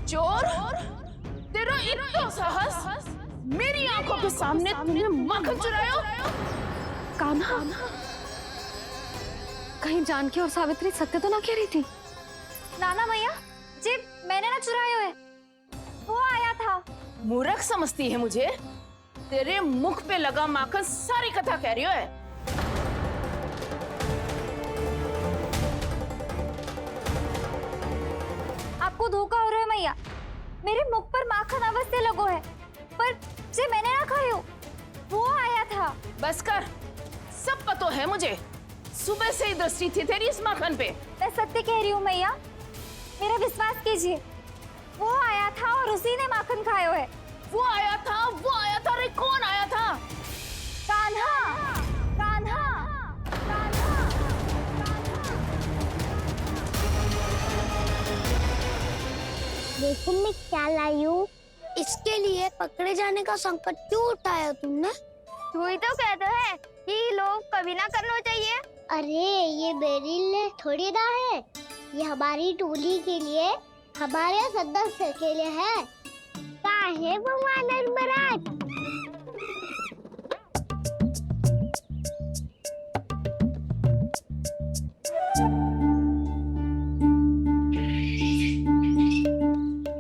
चोर, तेरा इतना साहस, मेरी आंखों के सामने तूने माखन चुरायो। कान्हा, कहीं जानकी और सावित्री सत्य तो ना कह रही थी? नाना मैया जी, मैंने ना चुराया है, वो आया था। मूर्ख समझती है मुझे? तेरे मुख पे लगा माखन सारी कथा कह रही है। आपको धोखा हो रहा है मैया, मेरे मुख पर माखन अवश्य लगो है, पर जे मैंने ना खायो, वो आया था। बस कर, सब पता है मुझे। सुबह से ही दृष्टि थी तेरी इस माखन पे। मैं सत्य कह रही हूँ मैया, मेरा विश्वास कीजिए, वो आया था और उसी ने माखन खायो है। वो आया था, वो आया था। अरे कौन आया था? कान्हा, कान्हा, कान्हा। देखो मैं क्या लाई हूँ। इसके लिए पकड़े जाने का संकट क्यों उठाया तुमने? तू ही तो कहता है कि लोग कभी ना करना चाहिए। अरे ये मेरे लिए थोड़ी ना है, ये हमारी टोली के लिए, हमारे सदस्य के लिए है। काहे वो वानर महाराज?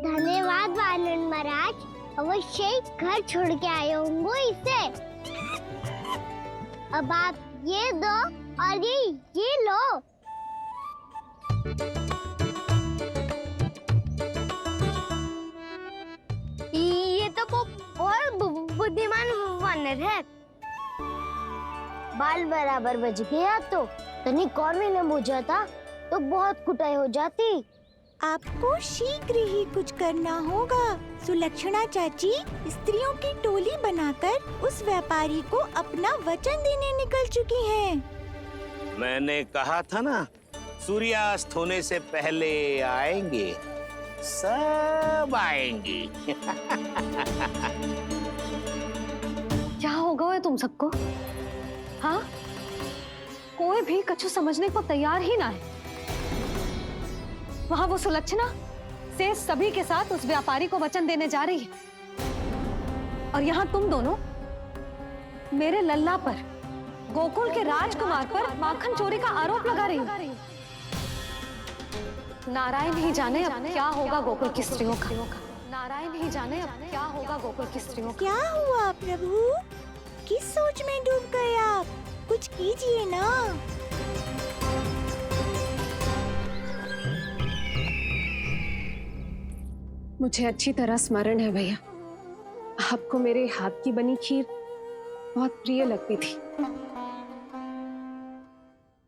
धन्यवाद वानर महाराज, अवश्य ही घर छोड़ के आए होंगे इसे। अब आप ये दो और ये लो। ये तो बहुत बुद्धिमान वानर है। बाल बराबर बज गया तो तनिक और मैंने बुझा था तो बहुत कुटाई हो जाती। आपको शीघ्र ही कुछ करना होगा। सुलक्षणा चाची स्त्रियों की टोली बनाकर उस व्यापारी को अपना वचन देने निकल चुकी हैं। मैंने कहा था ना, सूर्यास्त होने से पहले आएंगे, सब आएंगे। क्या होगा है तुम सबको? हाँ, कोई भी कछु समझने को तैयार ही ना है। वहां वो सुलक्षणा से सभी के साथ उस व्यापारी को वचन देने जा रही है, और यहाँ तुम दोनों मेरे लल्ला पर, गोकुल के राजकुमार पर माखन चोरी का आरोप लगा रही हो। नारायण ही जाने अब क्या होगा गोकुल की स्त्रियों का। नारायण ही जाने अब क्या होगा गोकुल की स्त्रियों का। क्या हुआ प्रभु? किस सोच में डूब गए आप? कुछ कीजिए ना। मुझे अच्छी तरह स्मरण है भैया, आपको मेरे हाथ की बनी खीर बहुत प्रिय लगती थी।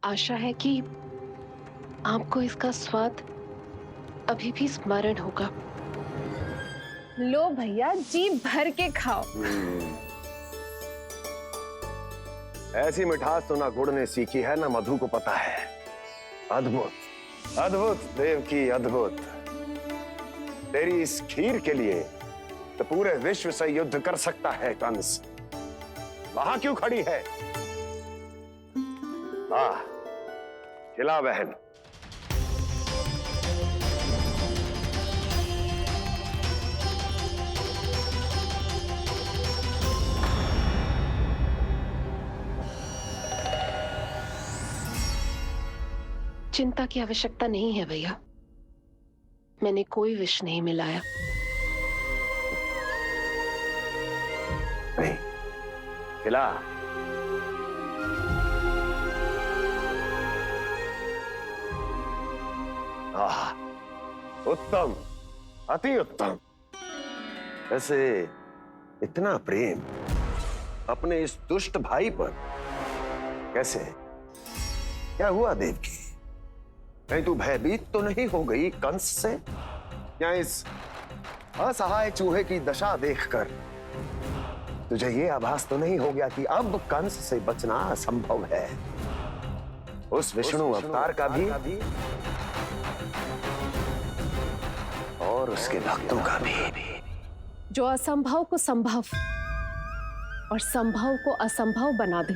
आशा है कि आपको इसका स्वाद अभी भी स्मरण होगा। लो भैया, जी भर के खाओ। ऐसी मिठास तो ना गुड़ ने सीखी है ना मधु को पता है। अद्भुत, अद्भुत देवकी, अद्भुत। तेरी इस खीर के लिए तो पूरे विश्व से युद्ध कर सकता है कंस। वहां क्यों खड़ी है? खिला बहन। चिंता की आवश्यकता नहीं है भैया, मैंने कोई विष नहीं मिलाया। नहीं, खिला। उत्तम, अति उत्तम। वैसे इतना प्रेम अपने इस दुष्ट भाई पर कैसे? क्या हुआ देवकी? कहीं तू भयभीत तो नहीं हो गई कंस से? या इस असहाय चूहे की दशा देखकर तुझे ये आभास तो नहीं हो गया कि अब कंस से बचना असंभव है? उस विष्णु अवतार का भी और उसके भक्तों का भी। जो असंभव को संभव और संभव को असंभव बना दे,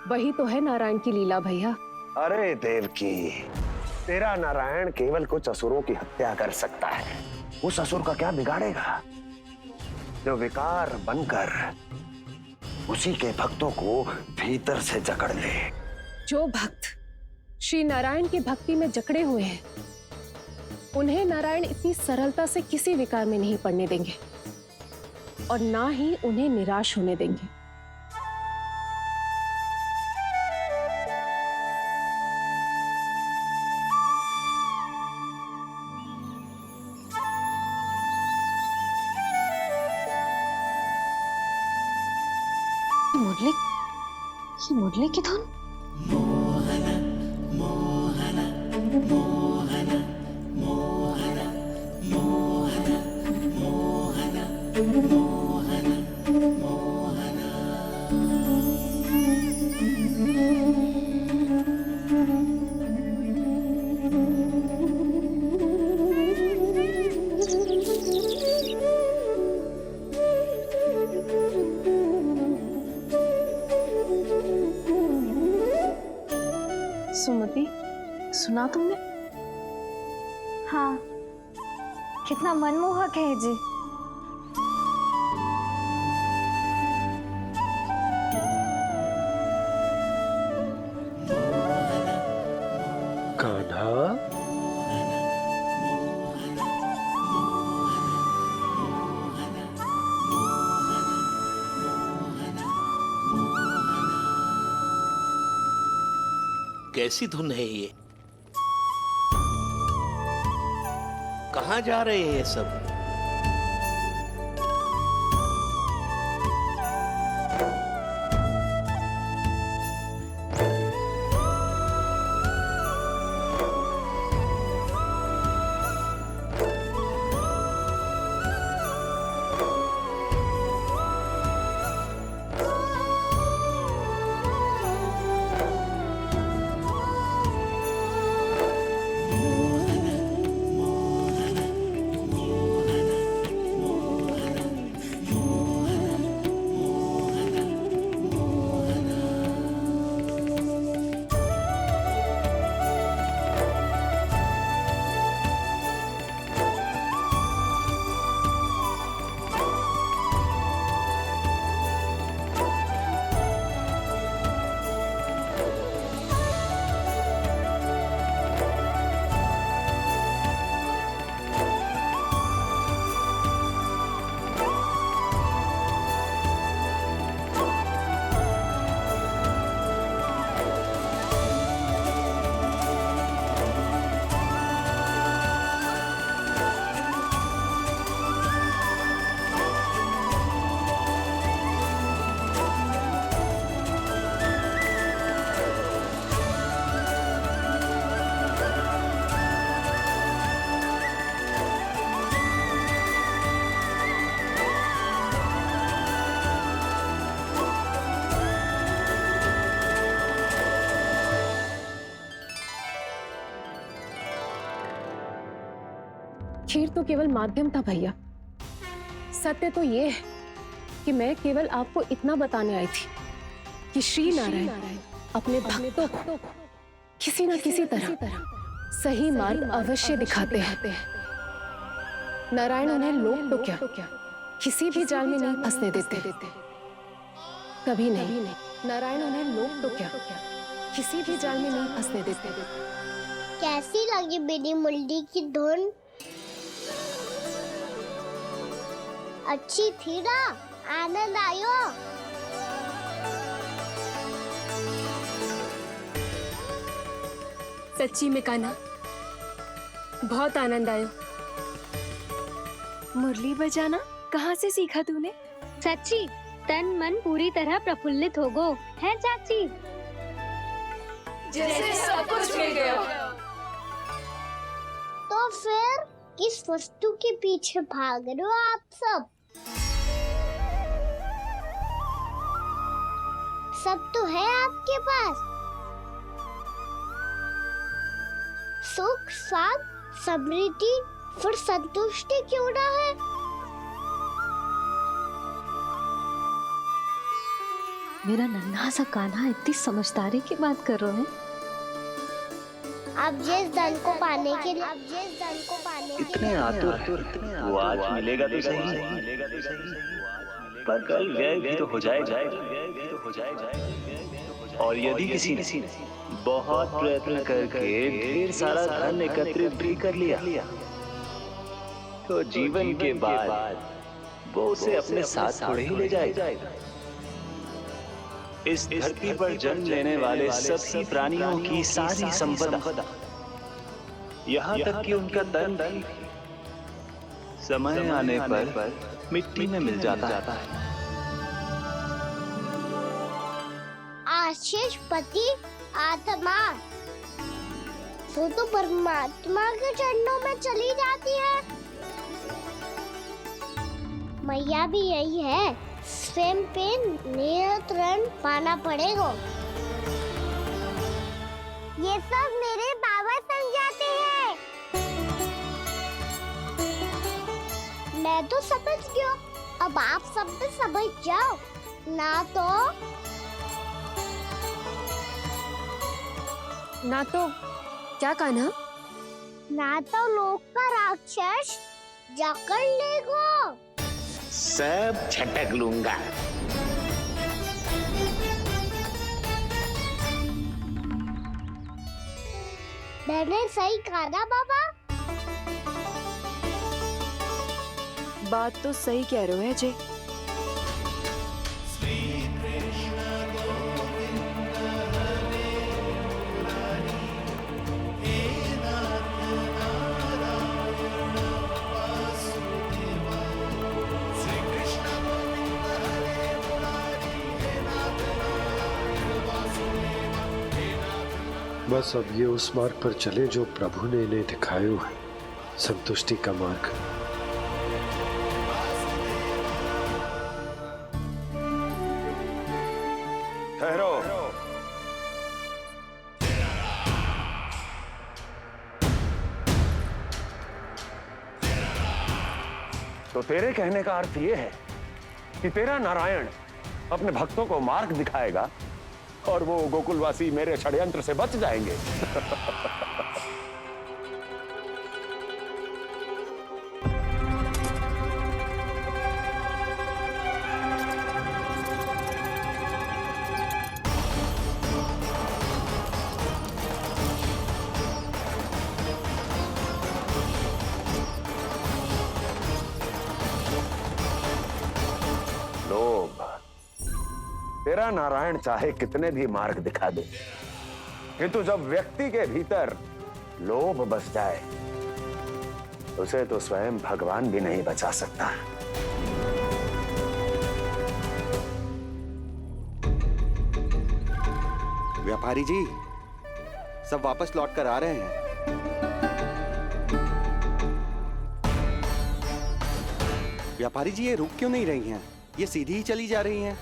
वही तो है नारायण की लीला भैया। अरे देवकी, तेरा नारायण केवल कुछ असुरों की हत्या कर सकता है। उस असुर का क्या बिगाड़ेगा जो विकार बनकर उसी के भक्तों को भीतर से जकड़ ले। जो भक्त श्री नारायण की भक्ति में जकड़े हुए हैं, उन्हें नारायण इतनी सरलता से किसी विकार में नहीं पड़ने देंगे और ना ही उन्हें निराश होने देंगे। मुरली की धुन। सुमति, सुना तुमने? हाँ, कितना मनमोहक है जी। कान्हा, कैसी धुन है ये? कहाँ जा रहे हैं ये सब? खीर तो केवल माध्यम था भैया। सत्य तो ये है कि मैं केवल आपको इतना बताने आई थी कि श्री नारायण अपने भक्तों को किसी न किसी तरह सही मार्ग अवश्य दिखाते हैं। नारायण उन्हें लोक तो क्या किसी भी जाल में नहीं फंसने देते, कभी नहीं। नारायण उन्हें लोक तो क्या किसी भी जाल में नहीं फंसने देते। कैसी लगी मेरी मुरली की धुन? अच्छी थी ना? आनंद आयो? सच्ची में कान्हा, बहुत आनंद आया। मुरली बजाना कहाँ से सीखा तूने? सच्ची तन मन पूरी तरह प्रफुल्लित हो गो है चाची। जैसे सब कुछ मिल गया। तो फिर किस वस्तु के पीछे भाग रहे हो आप सब? सब तो है आपके पास। सुख, स्वाद, समृद्धि, फिर संतुष्टि क्यों ना है? मेरा नन्हा सा कान्हा इतनी समझदारी की बात कर रहे हैं। अब जिस धन को पाने के लिए इतने आतुर वो आज मिलेगा तो सही, पर कल गए भी तो हो जाएगा। और यदि किसी ने बहुत प्रयत्न करके ढेर सारा धन एकत्रित भी कर लिया, तो जीवन के बाद वो उसे अपने साथ थोड़े ही ले जाएगा। इस धरती पर जन्म लेने वाले सभी प्राणियों की सारी संपदा, यहाँ तक कि उनका तन भी समय आने पर मिट्टी में मिल जाता है। आशीष पति आत्मा वो तो परमात्मा के चरणों में चली जाती है। मैया भी यही है, स्वयं पे नियंत्रण पाना पड़ेगा। ये सब मेरे बाबा समझाते हैं। मैं तो समझ गया, अब आप सब भी समझ जाओ, ना तो क्या कान्हा? ना तो लोक का राक्षस जकड़ लेगा। सब झटक लूंगा। मैंने सही कहा ना बाबा? बात तो सही कह रहे हो अजय। बस अब ये उस मार्ग पर चले जो प्रभु ने इन्हें दिखाया है, संतुष्टि का मार्ग। ठहरो। तो तेरे कहने का अर्थ ये है कि तेरा नारायण अपने भक्तों को मार्ग दिखाएगा और वो गोकुलवासी मेरे षड्यंत्र से बच जाएंगे। लोभ। तेरा नारायण चाहे कितने भी मार्ग दिखा दे, किंतु जब व्यक्ति के भीतर लोभ बस जाए, उसे तो स्वयं भगवान भी नहीं बचा सकता। व्यापारी जी, सब वापस लौट कर आ रहे हैं। व्यापारी जी, ये रुक क्यों नहीं रही हैं? ये सीधी ही चली जा रही हैं।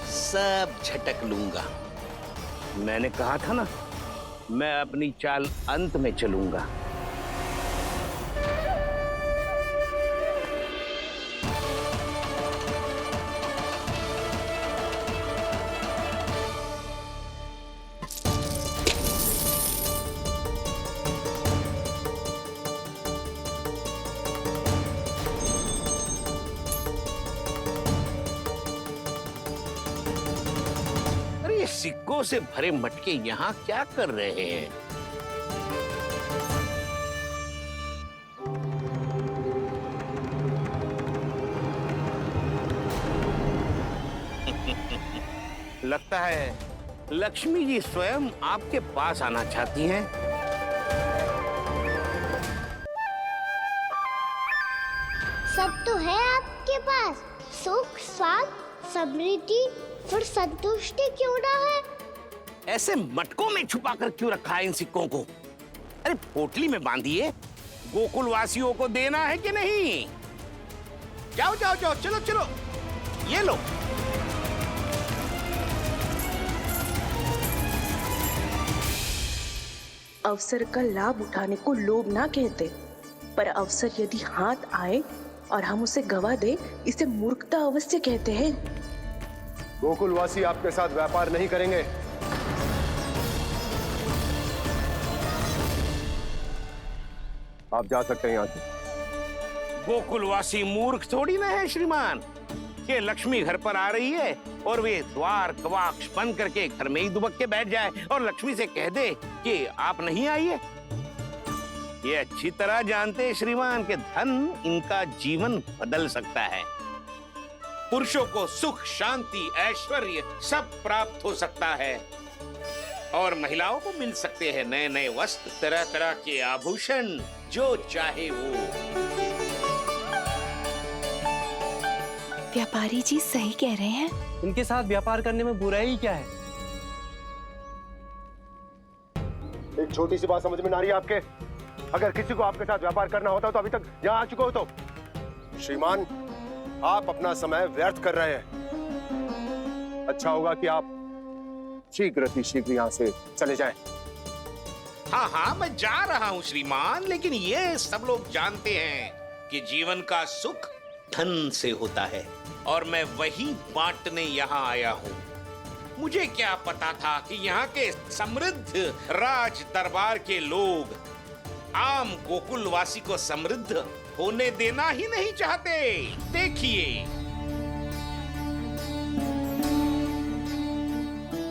सब झटक लूंगा। मैंने कहा था ना, मैं अपनी चाल अंत में चलूंगा। सिक्कों से भरे मटके यहाँ क्या कर रहे हैं? लगता है लक्ष्मी जी स्वयं आपके पास आना चाहती हैं। सब तो है आपके पास, सुख, स्वाद, समृद्धि, फिर संतुष्टि क्यों ना है? ऐसे मटकों में छुपा कर क्यों रखा है इन सिक्कों को? अरे पोटली में बांधिए, गोकुलवासियों को देना है कि नहीं? जाओ जाओ जाओ, चलो चलो, ये लो। अवसर का लाभ उठाने को लोभ ना कहते, पर अवसर यदि हाथ आए और हम उसे गवा दे, इसे मूर्खता अवश्य कहते हैं। गोकुलवासी आपके साथ व्यापार नहीं करेंगे। आप जा सकते हैं यहाँ से। गोकुलवासी मूर्ख थोड़ी ना है श्रीमान। ये लक्ष्मी घर पर आ रही है और वे द्वार कवाक्ष बंद करके घर में ही दुबक के बैठ जाए और लक्ष्मी से कह दे कि आप नहीं आइए। ये अच्छी तरह जानते हैं श्रीमान कि धन इनका जीवन बदल सकता है। पुरुषों को सुख, शांति, ऐश्वर्य सब प्राप्त हो सकता है और महिलाओं को मिल सकते हैं नए नए वस्त्र, तरह तरह के आभूषण, जो चाहे वो। व्यापारी जी सही कह रहे हैं। इनके साथ व्यापार करने में बुराई क्या है? एक छोटी सी बात समझ में ना रही है आपके? अगर किसी को आपके साथ व्यापार करना होता तो अभी तक यहाँ आ चुके हो। तो श्रीमान, आप अपना समय व्यर्थ कर रहे हैं। अच्छा होगा कि आप शीघ्र यहाँ से चले जाएं। हाँ हाँ, मैं जा रहा हूँ श्रीमान, लेकिन ये सब लोग जानते हैं कि जीवन का सुख धन से होता है और मैं वही बांटने यहाँ आया हूँ। मुझे क्या पता था कि यहाँ के समृद्ध राज दरबार के लोग आम गोकुलवासी को समृद्ध होने देना ही नहीं चाहते। देखिए,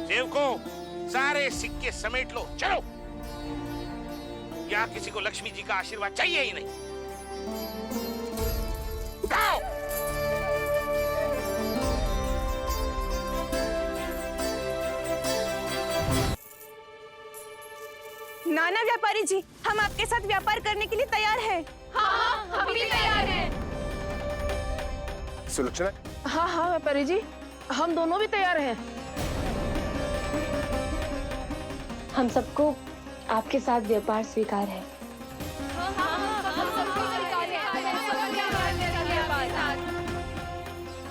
सेवकों, सारे सिक्के समेट लो, चलो। यहाँ किसी को लक्ष्मी जी का आशीर्वाद चाहिए ही नहीं। उठाओ। नाना व्यापारी जी, हम आपके साथ व्यापार करने के लिए तैयार हैं। हाँ, हम भी तैयार हैं। सुलक्षणा? हाँ हाँ व्यापारी जी, हम दोनों भी तैयार हैं। हम सबको आपके साथ व्यापार स्वीकार है।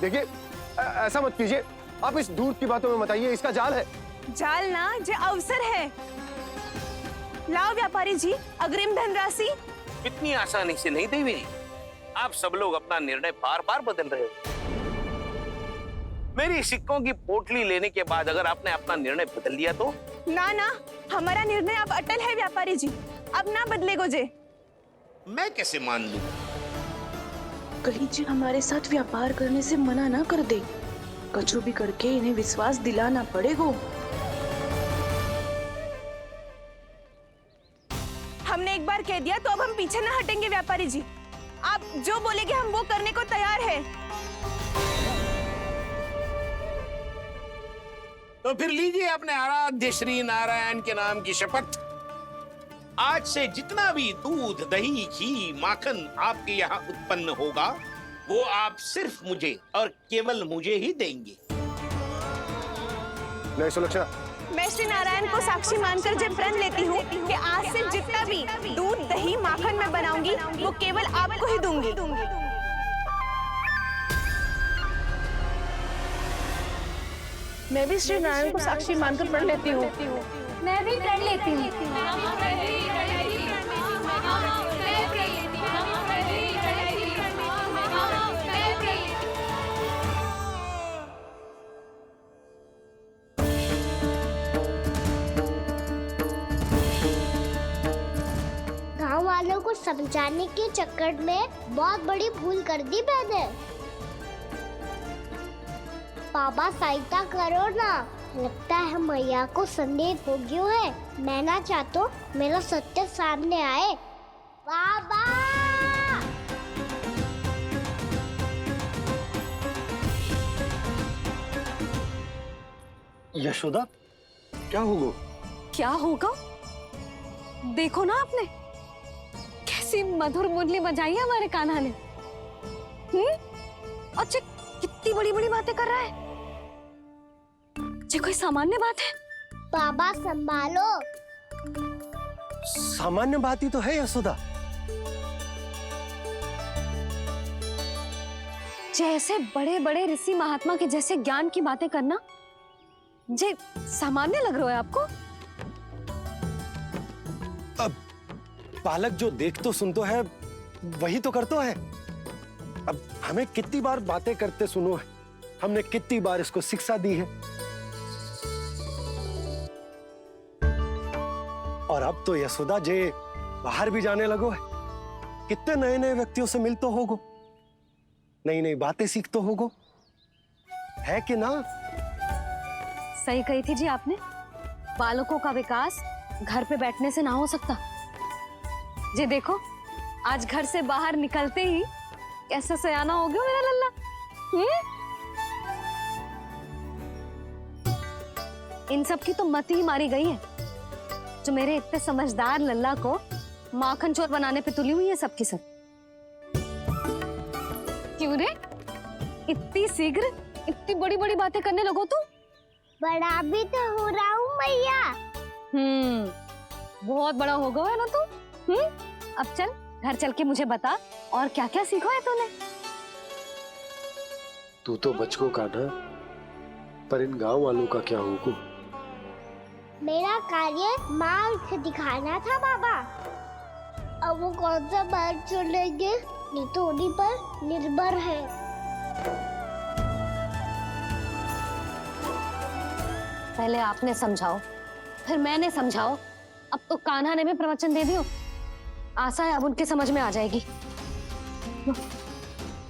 देखिए, ऐसा मत कीजिए। आप इस दूध की बातों में मत आइए, इसका जाल है। जाल ना, जो अवसर है। लाओ व्यापारी जी, अग्रिम धनराशि। इतनी आसानी से नहीं देवी। आप सब लोग अपना निर्णय बार बार बदल रहे हो। मेरी सिक्कों की पोटली लेने के बाद अगर आपने अपना निर्णय बदल लिया तो? ना ना, हमारा निर्णय अब अटल है व्यापारी जी, अब ना बदले गोजे। मैं कैसे मान लूं? कहीं जी हमारे साथ व्यापार करने से मना ना कर दे। कचो भी करके इन्हें विश्वास दिलाना पड़ेगा। हमने एक बार कह दिया तो अब हम पीछे ना हटेंगे व्यापारी जी। आप जो बोलेंगे हम वो करने को तैयार है। तो फिर लीजिए अपने आराध्य श्री नारायण के नाम की शपथ। आज से जितना भी दूध, दही, घी, माखन आपके यहाँ उत्पन्न होगा वो आप सिर्फ मुझे और केवल मुझे ही देंगे। नहीं सुलक्षणा, मैं श्री नारायण को साक्षी मानकर जब प्रण लेती हूँ कि आज से जितना भी दूध, दही, माखन मैं बनाऊंगी वो केवल आपको ही दूंगी। मैं भी श्री नारायण को साक्षी मानकर प्रण लेती हूँ। मैं भी प्रण लेती हूँ। गांव वालों को समझाने के चक्कर में बहुत बड़ी भूल कर दी मैंने। बाबा सहायता करो ना। लगता है मैया को संदेह हो गया है। मैं ना चाहता मेरा सत्य सामने आए। बाबा! यशोदा, क्या होगा? क्या होगा? देखो ना आपने कैसी मधुर मुरली बजाई है हमारे कान्हा ने। अच्छा, कितनी बड़ी बड़ी बातें कर रहा है। ये कोई सामान्य बात है? बाबा संभालो। सामान्य बात ही तो है यशोदा। जैसे बड़े बड़े ऋषि महात्मा के जैसे ज्ञान की बातें करना जे सामान्य लग रहा है आपको? अब बालक जो देख तो सुन तो है वही तो करता है। अब हमें कितनी बार बातें करते सुनो है, हमने कितनी बार इसको शिक्षा दी है। और अब तो यशोदा जे बाहर भी जाने लगो है। कितने नए नए व्यक्तियों से मिलते होगो, नई नई बातें सीखते होगो, है कि ना? सही कही थी जी आपने। बालकों का विकास घर पे बैठने से ना हो सकता। जी देखो, आज घर से बाहर निकलते ही कैसा सयाना हो गया मेरा लल्ला। इन सब की तो मत ही मारी गई है, जो मेरे इतने समझदार लल्ला को माखन चोर बनाने पे तुली हुई है सबकी सब। क्यों रे, इतनी शीघ्र इतनी बड़ी बड़ी बातें करने लगो तू? बड़ा भी तो हो रहा हूँ मैया। बहुत बड़ा हो गया है ना तू। अब चल घर चल के मुझे बता और क्या क्या सीखा है तूने। तू तो बचको का ना, पर इन गांव वालों का क्या होगा? मेरा कार्य मार्ग दिखाना था बाबा। अब वो कौन सा मार्ग चुनेंगे ये तो उन्हीं पर निर्भर है। पहले आपने समझाओ, फिर मैंने समझाओ, अब तो कान्हा ने भी प्रवचन दे दियो। आशा है अब उनके समझ में आ जाएगी।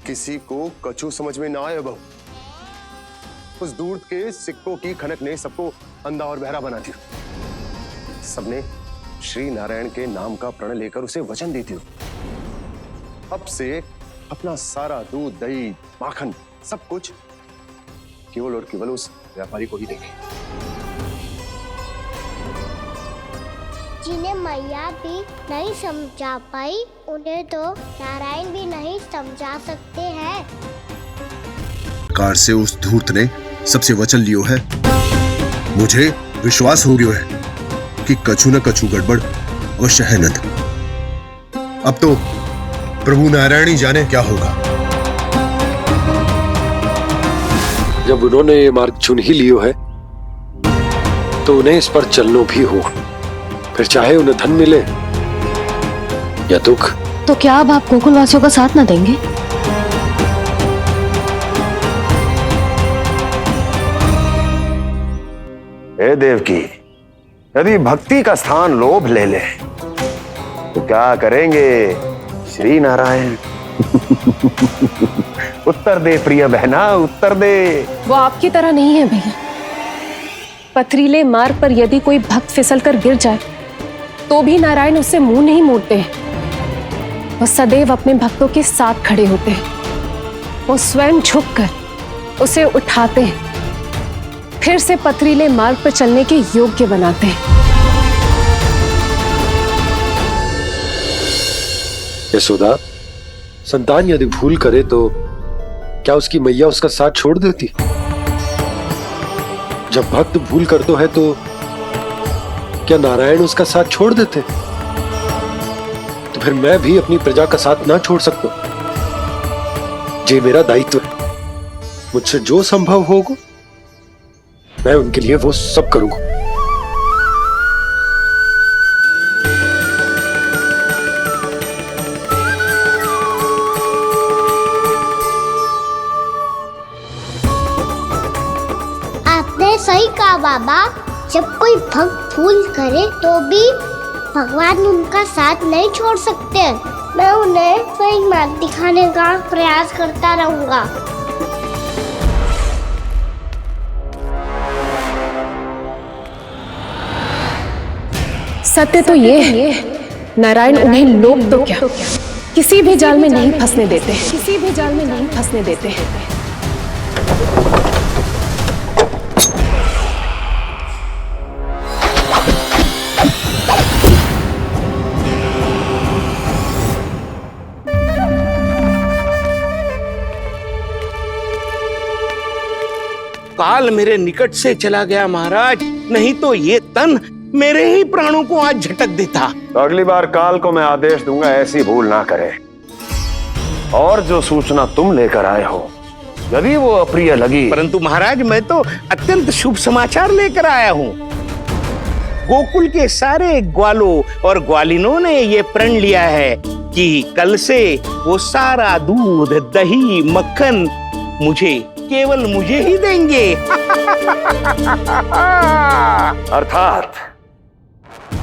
किसी को कछु समझ में ना आए बहू। उस दूध के सिक्कों की खनक ने सबको अंधा और बहरा बना दिया। सबने श्री नारायण के नाम का प्रण लेकर उसे वचन देती हो। अब से अपना सारा दूध, दही, माखन सब कुछ केवल और केवल उस व्यापारी को ही देंगे। जिन्हें मैया भी नहीं समझा पाई, उन्हें तो नारायण भी नहीं समझा सकते हैं। कार से उस धूर्त ने सबसे वचन लियो है। मुझे विश्वास हो गयो है कि कछु न कछु गड़बड़ अवश्य है नंद। अब तो प्रभु नारायण ही जाने क्या होगा। जब उन्होंने ये मार्ग चुन ही लियो है तो उन्हें इस पर चलना भी हो, फिर चाहे उन्हें धन मिले या दुख। तो क्या अब आप गोकुलवासियों का साथ न देंगे? हे देवकी, यदि भक्ति का स्थान लोभ ले ले तो क्या करेंगे श्री नारायण? उत्तर दे प्रिय बहना, उत्तर दे। वो आपकी तरह नहीं है भैया। पथरीले मार्ग पर यदि कोई भक्त फिसल कर गिर जाए तो भी नारायण उससे मुंह नहीं मोड़ते हैं। वो सदैव अपने भक्तों के साथ खड़े होते हैं। वो स्वयं झुककर उसे उठाते हैं, फिर से पथरीले मार्ग पर चलने के योग्य बनाते हैं। यशोदा, संतान यदि भूल करे तो क्या उसकी मैया उसका साथ छोड़ देती? जब भक्त भूल करता है तो क्या नारायण उसका साथ छोड़ देते? तो फिर मैं भी अपनी प्रजा का साथ ना छोड़ सकता। ये मेरा दायित्व है। मुझसे जो संभव होगा मैं उनके लिए वो सब करूंगा। आपने सही कहा बाबा। जब कोई भक्त भूल करे तो भी भगवान उनका साथ नहीं छोड़ सकते। मैं उन्हें सही मार्ग दिखाने का प्रयास करता रहूंगा। सत्य तो ये है, नारायण उन्हें लोग तो क्या किसी भी जाल में नहीं फंसने देते, किसी भी जाल में नहीं फंसने देते हैं। काल मेरे निकट से चला गया महाराज, नहीं तो ये तन मेरे ही प्राणों को आज झटक देता। तो अगली बार काल को मैं आदेश दूंगा ऐसी भूल ना करे। और जो सूचना तुम लेकर आए हो यदि वो अप्रिय लगी, परंतु महाराज मैं तो अत्यंत शुभ समाचार लेकर आया हूँ। गोकुल के सारे ग्वालों और ग्वालिनों ने ये प्रण लिया है कि कल से वो सारा दूध, दही, मक्खन केवल मुझे ही देंगे। अर्थात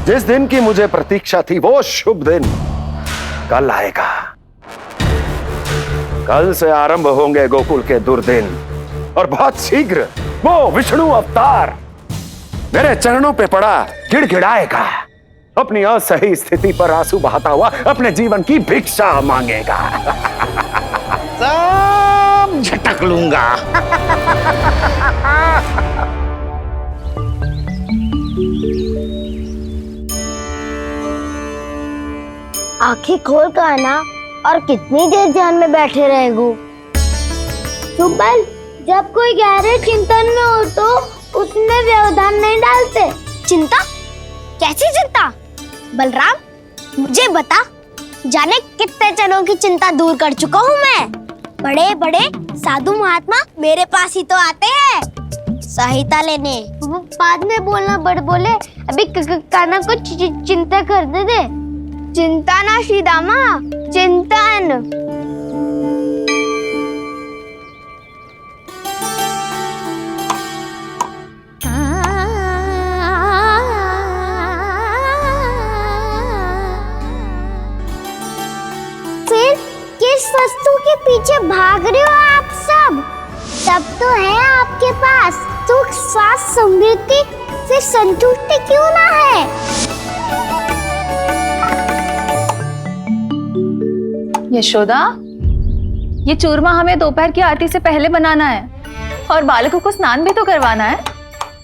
जिस दिन की मुझे प्रतीक्षा थी वो शुभ दिन कल आएगा। कल से आरंभ होंगे गोकुल के दुर्दिन, और बहुत शीघ्र वो विष्णु अवतार मेरे चरणों पे पड़ा गिड़गिड़ाएगा, अपनी असही स्थिति पर आंसू बहाता हुआ अपने जीवन की भिक्षा मांगेगा। सब झटक लूंगा। आंखें खोल कर आना, और कितनी देर ध्यान में बैठे रहेगो? सुबह जब कोई गहरे चिंतन में हो तो उसमें व्यवधान नहीं डालते। चिंता? कैसी चिंता? बलराम मुझे बता, जाने कितने जनों की चिंता दूर कर चुका हूँ मैं। बड़े बड़े साधु महात्मा मेरे पास ही तो आते हैं सहायता लेने। बाद में बोलना बड़ बोले, अभी काना को चिंता करने दे। चिंता ना श्रीदामा, चिंतन। फिर किस वस्तु के पीछे भाग रहे हो आप सब? सब तो है आपके पास, सुख स्वास्थ्य समृद्धि से संतुष्टि क्यों ना है? यशोदा, ये चूरमा हमें दोपहर की आरती से पहले बनाना है, और बालकों को स्नान भी तो करवाना है,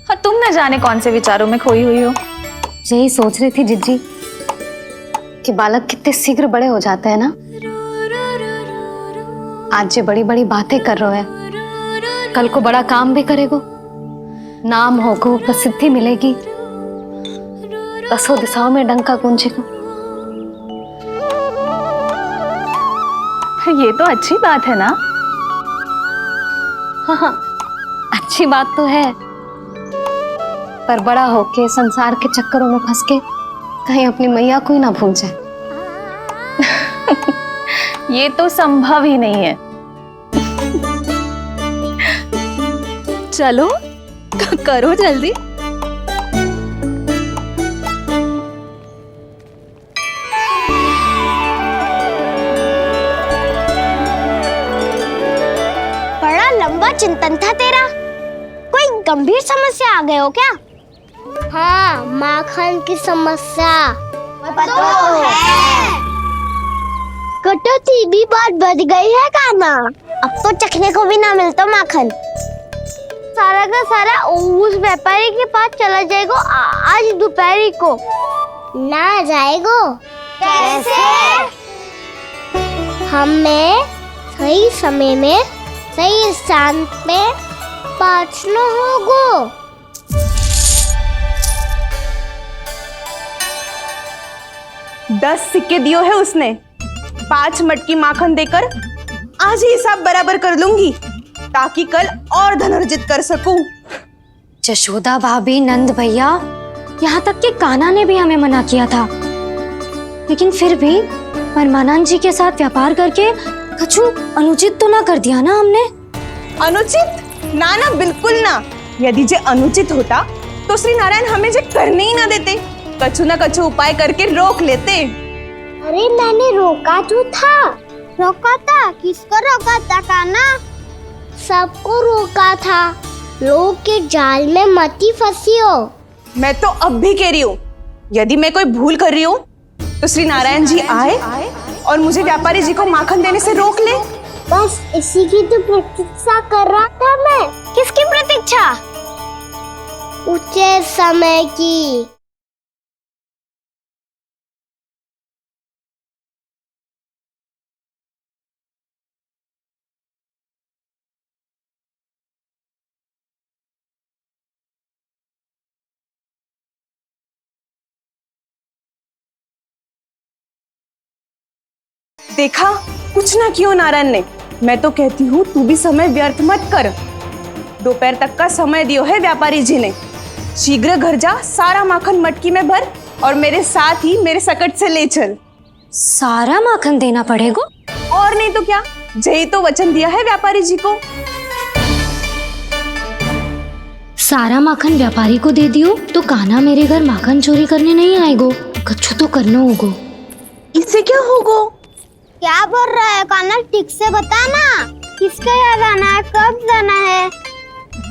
और तुम न जाने कौन से विचारों में खोई हुई हो। यही सोच रही थी जिज्जी कि बालक कितने शीघ्र बड़े हो जाते हैं ना। आज ये बड़ी बड़ी बातें कर रहे हैं, कल को बड़ा काम भी करेगो, नाम होगो, प्रसिद्धि मिलेगी, दसों दिशाओं में डंका गूंजेगा। ये तो अच्छी बात है ना? हाँ, अच्छी बात तो है, पर बड़ा होके संसार के चक्करों में फंस के कहीं अपनी मैया को ही ना भूल जाए। ये तो संभव ही नहीं है। चलो करो जल्दी। बड़ा लंबा चिंतन था तेरा। कोई गंभीर समस्या आ गए हो क्या? हाँ, माखन की समस्या तो है। कटौती भी बहुत बढ़ गई है काना। अब तो चखने को भी ना मिलता माखन। सारा का सारा उस व्यापारी के पास चला जाएगा आज दोपहर को। ना जाएगो? कैसे? हमें सही समय में सही स्थान पे पहुंचना होगा। 10 सिक्के दियो है उसने। 5 मटकी माखन देकर आज ही हिसाब बराबर कर लूंगी, ताकि कल और धन अर्जित कर सकूं। यशोदा भाभी, नंद भैया, यहाँ तक कि कान्हा ने भी हमें मना किया था, लेकिन फिर भी परमानंद जी के साथ व्यापार करके कछु अनुचित तो ना कर दिया ना हमने? अनुचित? ना ना, बिल्कुल ना। यदि जे अनुचित होता तो श्री नारायण हमें जे करने ही ना देते, कछु ना कछु उपाय करके रोक लेते। अरे मैंने रोका तो था। रोका था? किसको रोका था कान्हा? सबको रोका था। लोग के जाल में मत ही फंसी हो। मैं तो अब भी कह रही हूँ, यदि मैं कोई भूल कर रही हूँ तो श्री नारायण जी आए और मुझे व्यापारी जी को माखन देने से रोक ले। बस इसी की तो प्रतीक्षा कर रहा था मैं। किसकी प्रतीक्षा? उचित समय की। देखा, कुछ ना किया नारायण ने। मैं तो कहती हूँ तू भी समय व्यर्थ मत कर। दोपहर तक का समय दियो है व्यापारी जी ने। शीघ्र घर जा, सारा माखन मटकी में भर और मेरे साथ ही मेरे सकट से ले चल। सारा माखन देना पड़ेगा? और नहीं तो क्या, जय तो वचन दिया है व्यापारी जी को। सारा माखन व्यापारी को दे दियो तो कान्हा मेरे घर माखन चोरी करने नहीं आएगो। कछु तो करना होगा। इससे क्या होगा? क्या बोल रहा है कान्हा? ठीक से बता ना, किसका यहाँ जाना है, कब जाना है?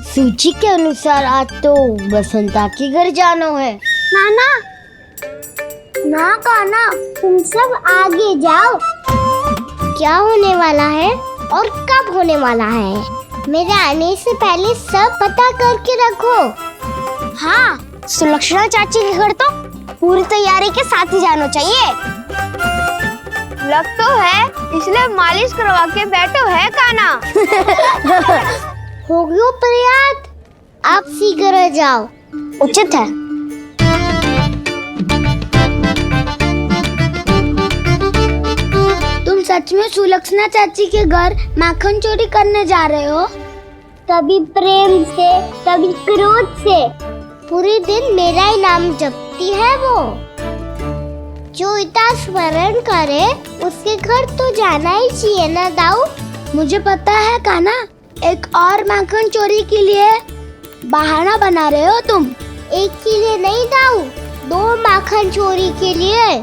सूची के अनुसार आज तो बसंता के घर जाना है। नाना ना कान्हा, तुम सब आगे जाओ। क्या होने वाला है और कब होने वाला है, मेरे आने से पहले सब पता करके रखो। हाँ, सुलक्षणा चाची के घर तो पूरी तैयारी के साथ ही जाना चाहिए। लग तो है, इसलिए मालिश करवा के बैठो है कान्हा। हो गयो प्रयास, आप शीघ्र जाओ, उचित है। तुम सच में सुलक्षणा चाची के घर माखन चोरी करने जा रहे हो? कभी प्रेम से, कभी क्रोध से, पूरे दिन मेरा ही नाम जपती है वो। जो इतना स्मरण करे उसके घर तो जाना ही चाहिए ना दाऊ। मुझे पता है कान्हा, एक और माखन चोरी के लिए बहाना बना रहे हो तुम। एक के लिए नहीं दाऊ, 2 माखन चोरी के लिए।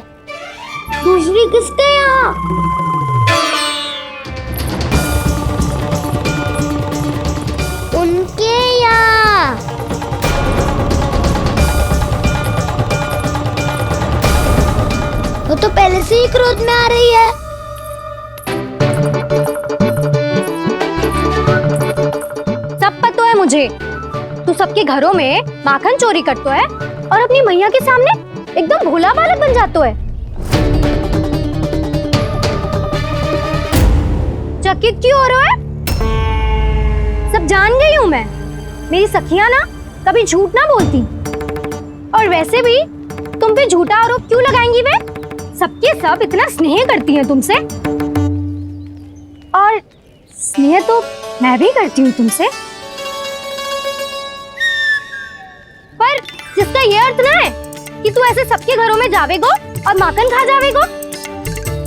दूसरी किसके यहाँ? उनके यहाँ। वो तो पहले से ही क्रोध में आ रही है। सब पता है मुझे, तू सबके घरों में माखन चोरी करतो है और अपनी मैया के सामने एकदम भोला बालक बन जातो है। चकित क्यों हो रहे हो? सब जान गई हूँ मैं, मेरी सखियां ना कभी झूठ ना बोलती। और वैसे भी तुम पे झूठा आरोप क्यों लगाएंगी वे? सबके सब इतना स्नेह करती हैं तुमसे, और स्नेह तो मैं भी करती हूँ तुमसे। पर जिसका ये अर्थ ना है कि तू ऐसे सबके घरों में जावेगो और माखन खा जावेगो।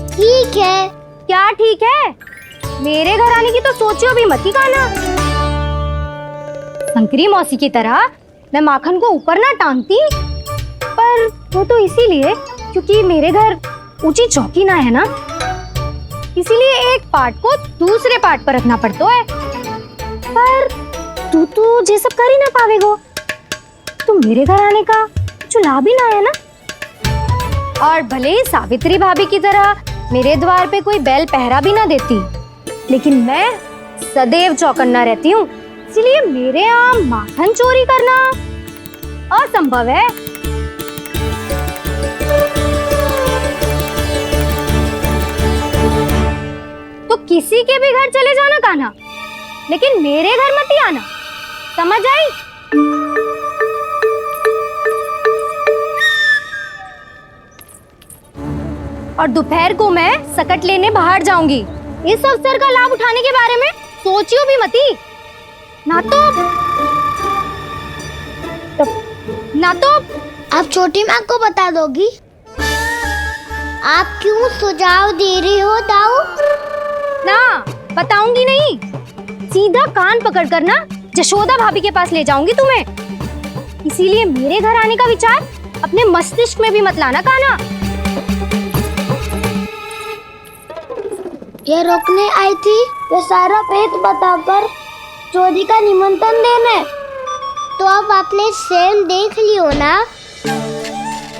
ठीक है। क्या ठीक है? मेरे घर आने की तो सोचियो भी मत ही कान्हा। शंकरी मौसी की तरह मैं माखन को ऊपर ना टांगती, पर वो तो इसीलिए क्योंकि मेरे घर ऊंची चौकी ना है ना, इसीलिए एक पार्ट को दूसरे पार्ट पर रखना पड़ता है। पर तू ये सब कर ही ना पावेगो, तो मेरे घर आने का कुछ लाभ ही ना है ना। और भले ही सावित्री भाभी की तरह मेरे द्वार पे कोई बैल पहरा भी ना देती, लेकिन मैं सदैव चौकन्ना रहती हूँ, इसलिए मेरे यहाँ माखन चोरी करना असंभव है। तो किसी के भी घर चले जाना कान्हा, लेकिन मेरे घर मत ही आना, समझ आई? और दोपहर को मैं सकट लेने बाहर जाऊंगी। इस अवसर का लाभ उठाने के बारे में सोचियो भी मती, ना तो आप छोटी माँ को बता दोगी? आप क्यों सुझाव दे रही हो दाऊ? ना बताऊंगी नहीं, सीधा कान पकड़ कर ना जशोदा भाभी के पास ले जाऊंगी तुम्हें। इसीलिए मेरे घर आने का विचार अपने मस्तिष्क में भी मत लाना कान्हा। ये रोकने आई थी ये सारा पेट बताकर चोरी का निमंत्रण देने। तो अब आपने स्वयं देख लियो ना,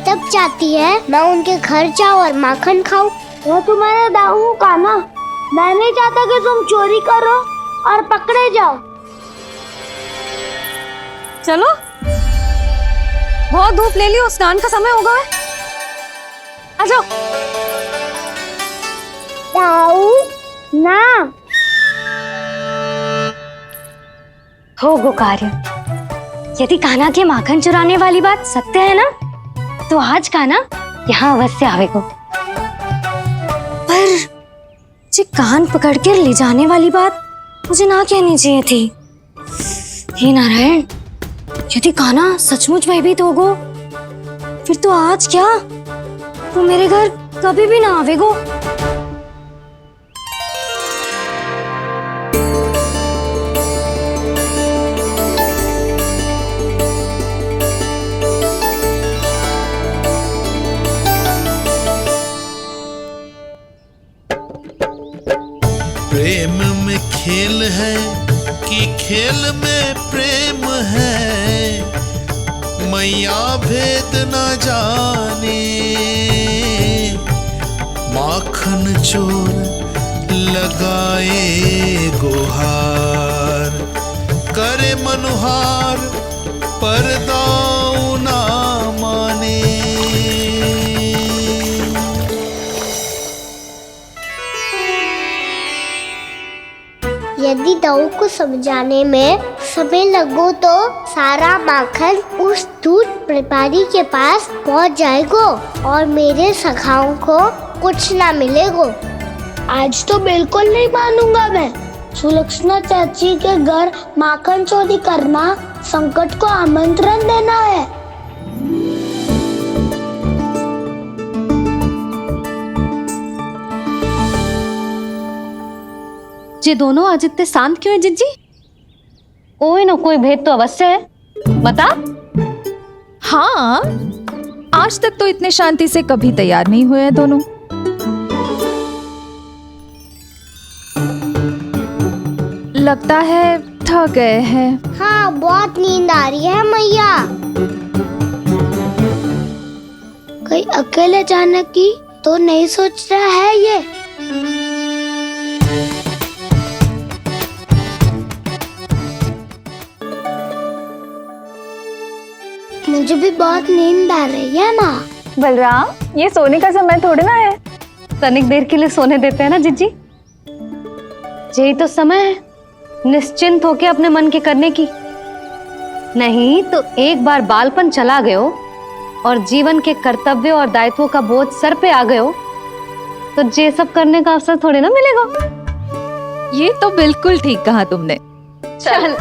तब चाहती है मैं उनके घर जाऊँ और माखन खाऊं। मैं तुम्हारा दाऊ कान्हा, मैं नहीं चाहता कि तुम चोरी करो और पकड़े जाओ। चलो, बहुत धूप ले ली, स्नान का समय होगा। आ जाओ। दाऊ ना हो गो कार्य। यदि कान्हा के माखन चुराने वाली बात सत्य है ना, तो आज कान्हा यहाँ अवश्य आवेगो। पर जे कान पकड़ कर ले जाने वाली बात मुझे ना कहनी चाहिए थी। हे नारायण, यदि कान्हा सचमुच भयभीत होगो, फिर तो आज क्या, तो मेरे घर कभी भी ना आवेगो। प्रेम में खेल है कि खेल में प्रेम है, मैया भेद न जाने। माखन चोर लगाए गुहार, करे मनुहार पर दाऊ ना माने। यदि दाऊ को समझाने में समय लगो तो सारा माखन उस दूध व्यापारी के पास पहुंच जाएगा और मेरे सखाओं को कुछ ना मिलेगा। आज तो बिल्कुल नहीं मानूंगा मैं। सुलक्षणा चाची के घर माखन चोरी करना संकट को आमंत्रण देना है। ये दोनों आज इतने शांत क्यों है जिज्जी? कोई ना कोई भेद तो अवश्य है, बता। हाँ, आज तक तो इतने शांति से कभी तैयार नहीं हुए हैं दोनों। लगता है थक गए हैं। हाँ, बहुत नींद आ रही है मैया। कहीं अकेले जाने की तो नहीं सोच रहा है ये? मुझे भी बहुत नींद आ रही है माँ। बलराम, ये सोने का समय थोड़ी ना है। तनिक देर के लिए सोने देते हैं ना जिज्जी। यही तो समय है निश्चिंत होके अपने मन के करने की। नहीं तो एक बार बालपन चला गयो और जीवन के कर्तव्य और दायित्वों का बोझ सर पे आ गयो तो ये सब करने का अवसर थोड़ी ना मिलेगा। ये तो बिल्कुल ठीक कहा तुमने। चल।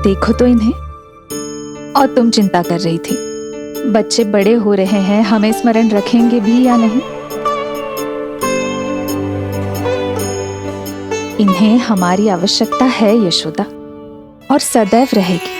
देखो तो इन्हें। और तुम चिंता कर रही थी बच्चे बड़े हो रहे हैं, हमें स्मरण रखेंगे भी या नहीं। इन्हें हमारी आवश्यकता है यशोदा, और सदैव रहेगी।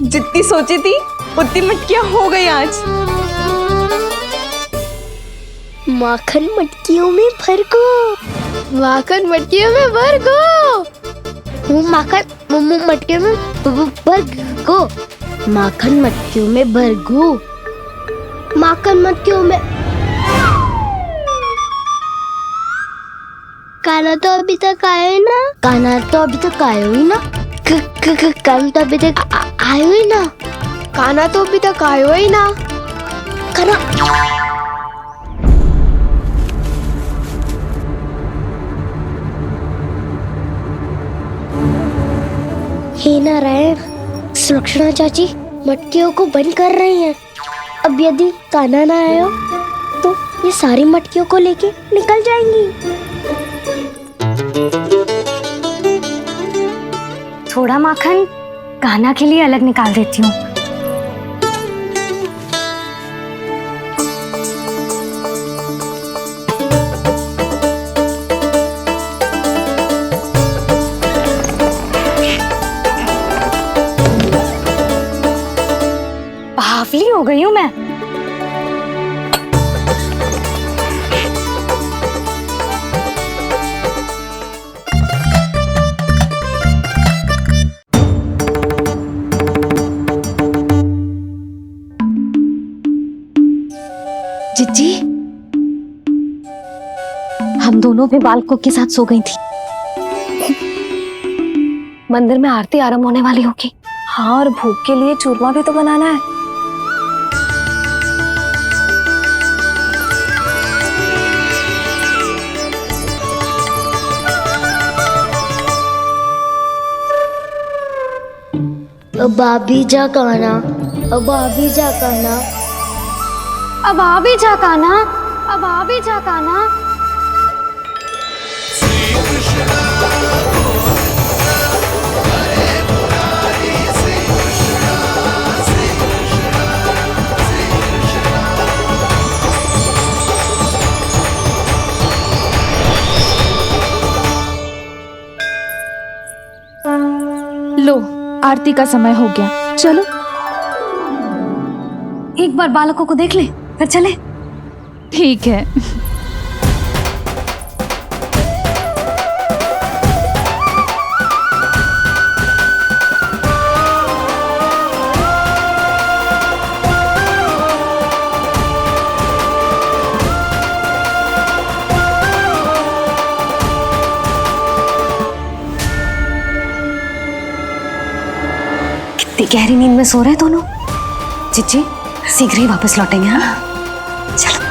जितनी सोची थी उतनी मटकियां हो गई आज। माखन मटकियों में भर गो। माखन मटकियों में भर गो। माखन मटकियों में भर गो। माखन मटकियों में भर गो। माखन मटकियों में। काना तो अभी तक आए ना। काना तो अभी तक आयो ही ना। काना तो अभी तक आयो ही ना। काना तो अभी तक आयो ही ना। काना हे नारायण, सुलक्षणा चाची मटकियों को बंद कर रही हैं। अब यदि काना ना आया तो ये सारी मटकियों को लेके निकल जाएंगी। थोड़ा माखन कान्हा के लिए अलग निकाल देती हूँ। बावली हो गई हूँ मैं। जिज्जी, हम दोनों भी बालकों के साथ सो गई थी। मंदिर में आरती आरंभ होने वाली होगी। हाँ, और भोग के लिए चूरमा भी तो बनाना है। अब आभी जा काना। अब आभी जा काना। अब आ भी जा कान्हा। अब आ भी जा कान्हा। आरती का समय हो गया, चलो। एक बार बालकों को देख ले, फिर चले। ठीक है। कितनी गहरी नींद में सो रहे हैं दोनों। चिच्ची शीघ्र ही वापस लौटेंगे। हाँ चलो।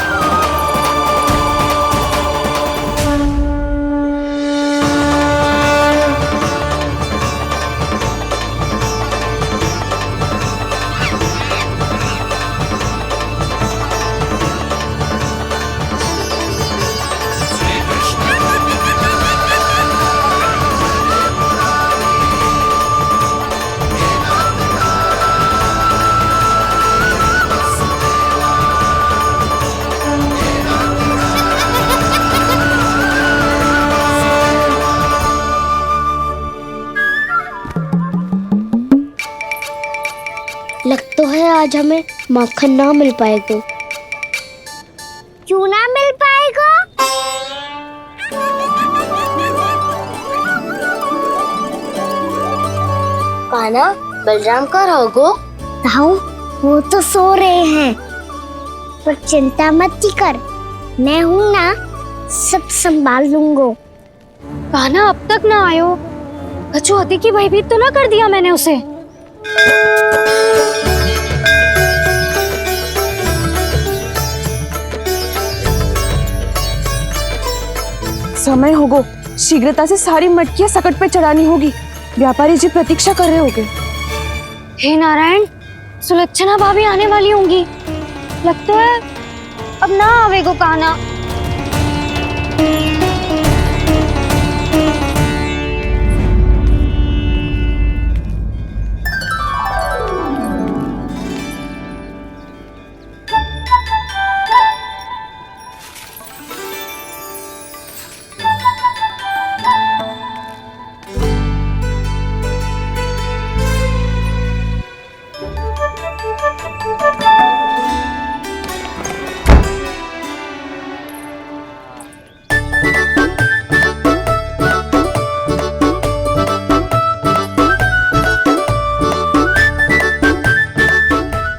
लग तो है आज हमें माखन ना मिल पाएगा। क्यों ना मिल पाएगा? कान्हा, बलराम का रहोगो? ताऊ, वो तो सो रहे हैं, पर चिंता मत कर, मैं हूँ ना, सब संभाल लूंगा। कान्हा अब तक ना आयो, कछु हाथी की भयभीत तो ना कर दिया मैंने उसे? समय होगो, शीघ्रता से सारी मटकियां सकट पे चढ़ानी होगी। व्यापारी जी प्रतीक्षा कर रहे होंगे। हे नारायण, सुलक्षणा भाभी आने वाली होंगी। लगता है अब ना आवेगो कान्हा।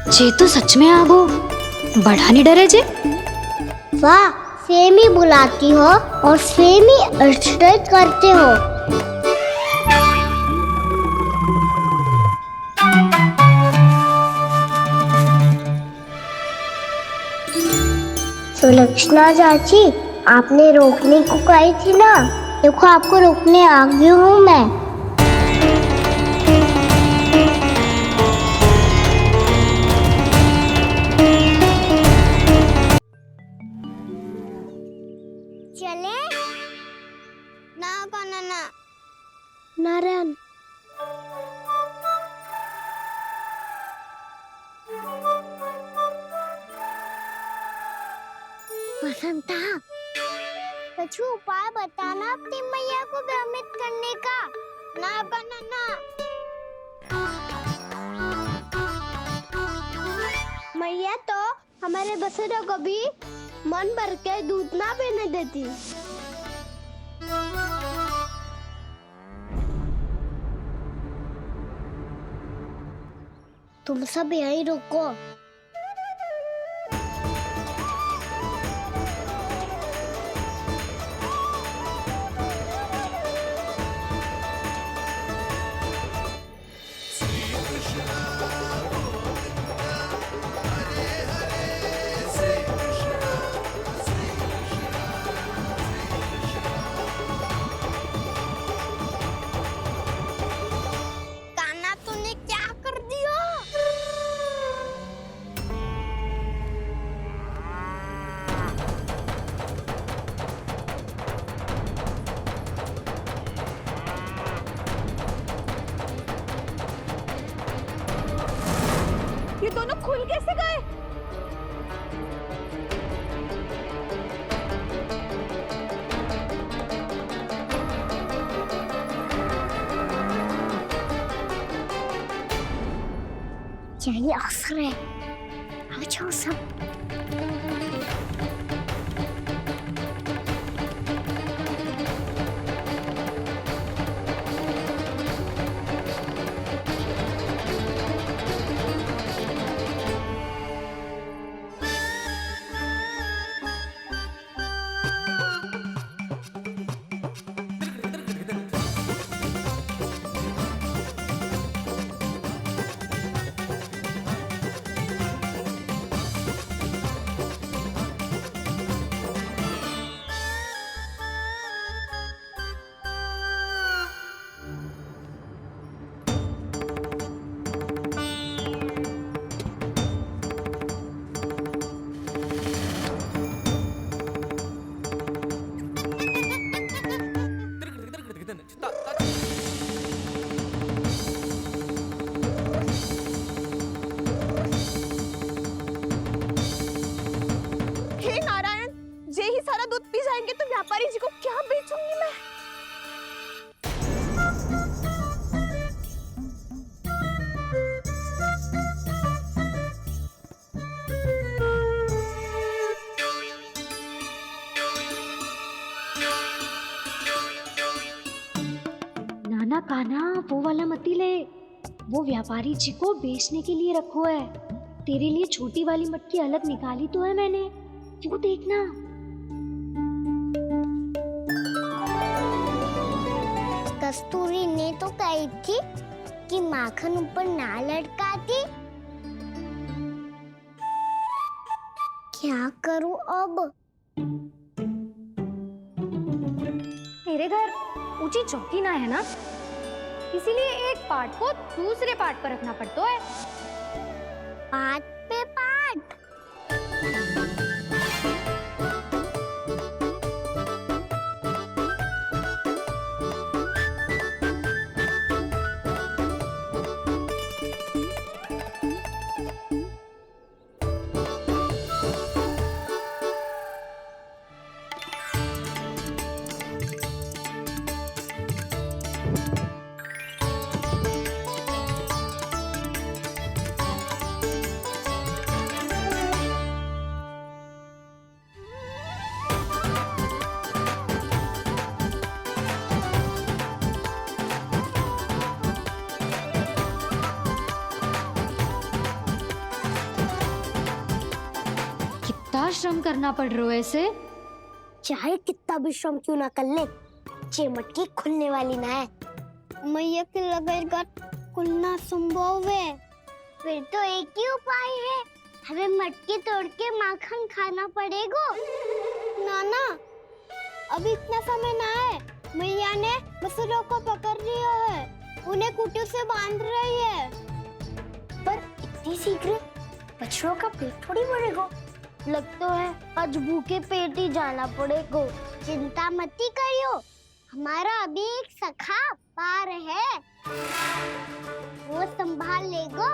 जे तो सच में आगो, बड़ा नहीं डरे जे। वाह, सेम ही बुलाती हो और सेम ही अर्चना करते हो। सुलक्षणा चाची, आपने रोकने को कही थी ना, देखो आपको रोकने आ गई हूँ मैं। चले ना कान्हा ना। नारायण, बसंता, कुछ उपाय बताना अपनी मैया को भ्रमित करने का। ना कान्हा ना। मैया तो हमारे बसेरा को भी मन भर के दूध ना पीने देती। तुम सब यहीं रुको। ये दोनों खुल कैसे गए? यही अवसर है, आ जाओ सब। हे नारायण, जे ही सारा दूध पी जाएंगे तो व्यापारी जी को क्या बेचूंगी मैं? नाना कान्हा, वो वाला मती ले, वो व्यापारी जी को बेचने के लिए रखो है। तेरे लिए छोटी वाली मटकी अलग निकाली तो है मैंने, वो देखना। कस्तूरी ने तो कही थी कि माखन ऊपर ना लटकाती। क्या करूं अब? मेरे घर ऊंची चौकी ना है ना, इसीलिए एक पार्ट को दूसरे पार्ट पर रखना पड़ता है। पार्ट पे पार्ट। कितना श्रम करना पड़ रहा है इसे। चाहे कितना भी श्रम क्यों ना कर ले, ये मटकी खुलने वाली ना है। मैया के लगेगा खुलना संभव है। फिर तो एक ही उपाय है, हमें मटकी तोड़ के माखन खाना पड़ेगा। नाना, अभी इतना समय ना है। मैया ने बछड़ों को पकड़ लिया है, उन्हें कुटियों से बांध रही है। पर इतनी शीघ्र बछड़ों का पेट थोड़ी भरेगा। लगता है आज भूखे पेट ही जाना पड़ेगा। चिंता मत करियो, हमारा अभी एक सखा पार है, वो संभाल लेगा।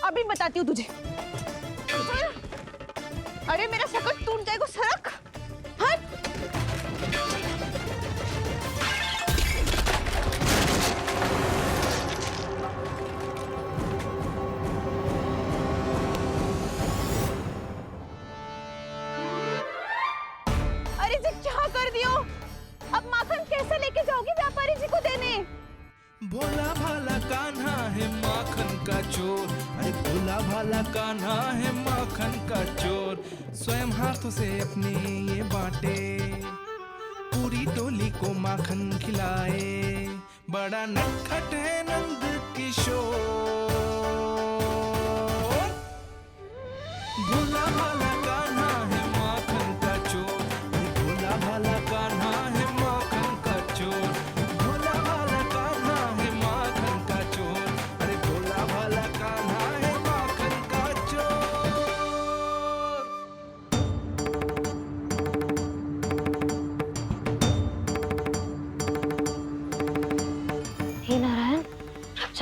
अभी बताती हूँ तुझे। अरे मेरा शकट टूट जाएगा, सरक हट। अरे जी क्या कर दियो? अब माखन कैसे लेके जाओगी व्यापारी जी को देने? भोला भाला कान्हा है माखन का चोर, अरे भोला भाला कान्हा है माखन का चोर। स्वयं हाथों से अपने ये बांटे, पूरी टोली को माखन खिलाए। बड़ा नटखट है नंद किशोर। भोला भाला कान्हा है माखन का चोर, अरे भोला भाला कान्हा है माखन का चोर। भोला भाला कान्हा है माखन का चोर, अरे भोला भाला कान्हा है माखन का चोर।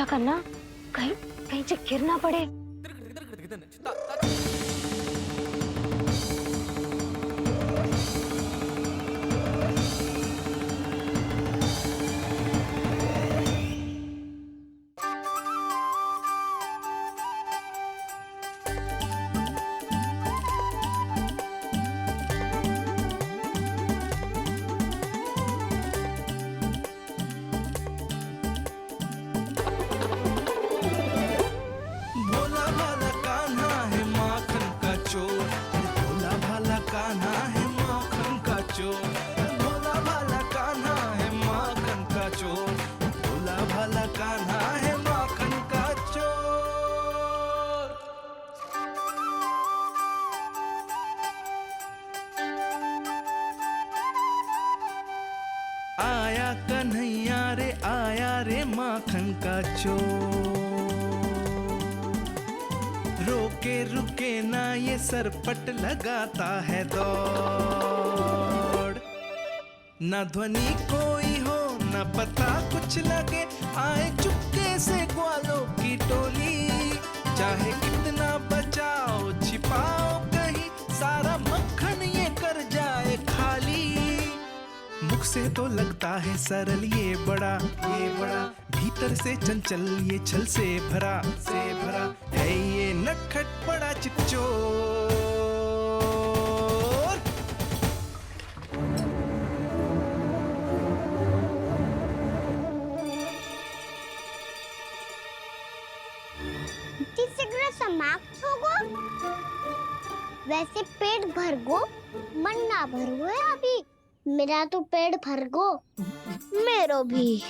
ऐसा करना कहीं कहीं से गिर ना पड़े। भोला भाला कान्हा है माखन का चोर, भोला भाला कान्हा है माखन का चोर, भोला भाला कान्हा है माखन का चोर, भोला भाला कान्हा है माखन का चोर। आया कन्हैया रे आया रे माखन का चोर, रोके रुके ना ये सरपट लगाता है दौड़, ना ध्वनि कोई हो ना पता कुछ लगे, आए चुपके से ग्वालों की टोली, चाहे कितना बचाओ छिपाओ कहीं, सारा मक्खन ये कर जाए खाली। मुख से तो लगता है सरल ये बड़ा भीतर से चंचल ये छल से भरा है ये नटखट बड़ा चिच्चोर। तीसरा समाप्त हो गो, वैसे पेट भर गो मन ना भर गो है अभी। मेरा तो पेट भर गो, मेरो भी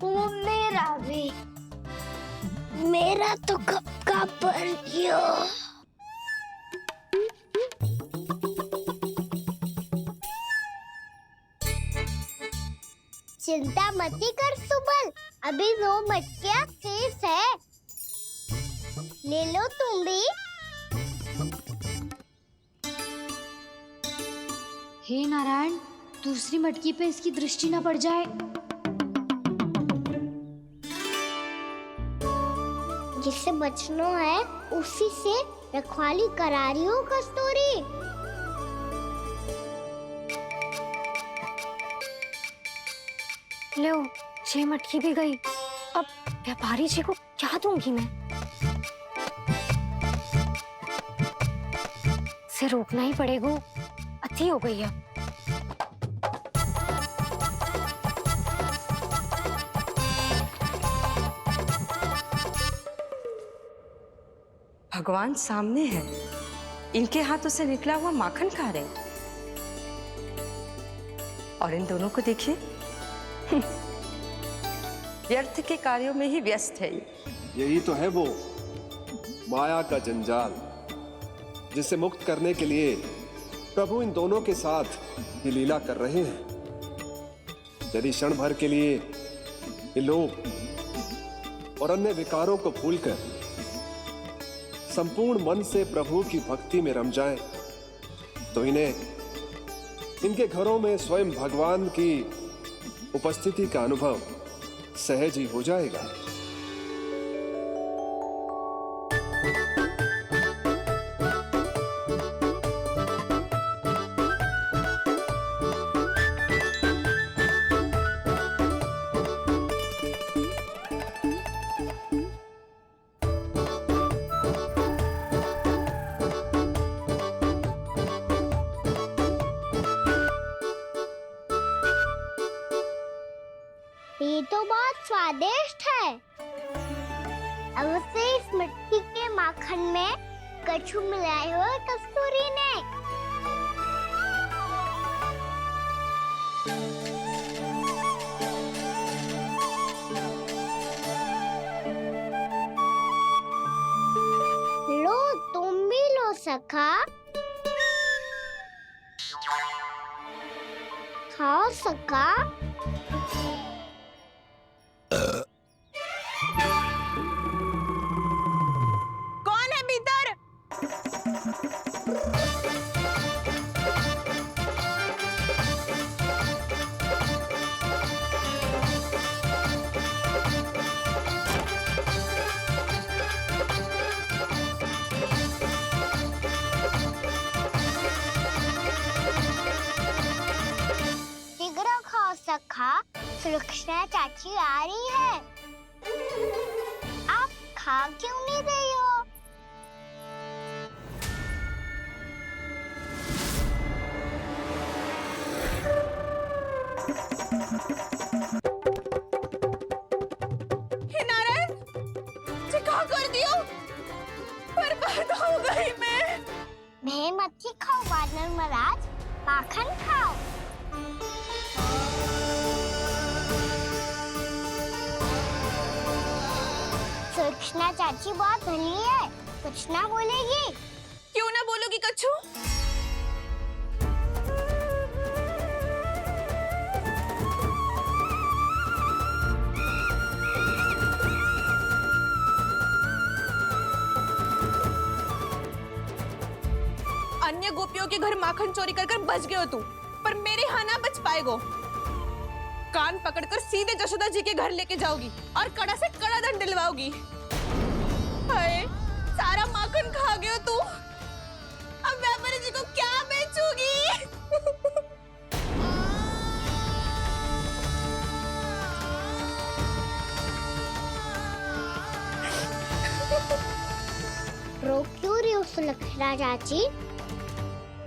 ओ मेरा भी, मेरा तो कब का भर गया। चिंता मती कर सुबल, अभी 2 मटकियाँ शेष है, ले लो तुम भी। हे नारायण, दूसरी मटकी पे इसकी दृष्टि न पड़ जाए। जिससे बचना है उसी से रखवाली करा रही हो कस्तूरी। लो, 6 मटकी भी गई। अब व्यापारी जी को क्या दूंगी मैं? इसे रोकना ही पड़ेगा, अति हो गई है। भगवान सामने है, इनके हाथों से निकला हुआ माखन खा रहे हैं। और इन दोनों को देखिए, व्यर्थ के कार्यों में ही व्यस्त है। यही तो है वो माया का जंजाल, जिसे मुक्त करने के लिए प्रभु इन दोनों के साथ ये लीला कर रहे हैं। यदि क्षण भर के लिए ये लोग और अन्य विकारों को भूलकर संपूर्ण मन से प्रभु की भक्ति में रम जाएं, तो इन्हें इनके घरों में स्वयं भगवान की उपस्थिति का अनुभव सहज ही हो जाएगा। ये तो बहुत स्वादिष्ट है। अवश्य इस मिट्टी के माखन में कछु मिलाए हुए कस्तूरी ने। लो, तुम भी लो सखा, खाओ सखा। कौन है भीतर? सुलक्षणा चाची आ रही है। आप खा क्यों नहीं रही हो? हे नारायण, ये क्या कर दियो? बर्बाद हो गई मैं मच्छी खाओ वानर महाराज, माखन खाओ। सुलक्षणा चाची बहुत भली है, कुछ ना बोलेगी। क्यों ना बोलोगी कच्छू? अन्य गोपियों के घर माखन चोरी कर बच गए हो तू, पर मेरे यहाँ ना बच पाएगो। कान पकड़कर सीधे जशोदा जी के घर लेके जाओगी और कड़ा से कड़ा दंड दिलवाओगी। हाय, सारा माखन खा गए हो तू। अब व्यापारी जी को क्या बेचोगी? रो क्यों रही हो सुलक्षणा चाची?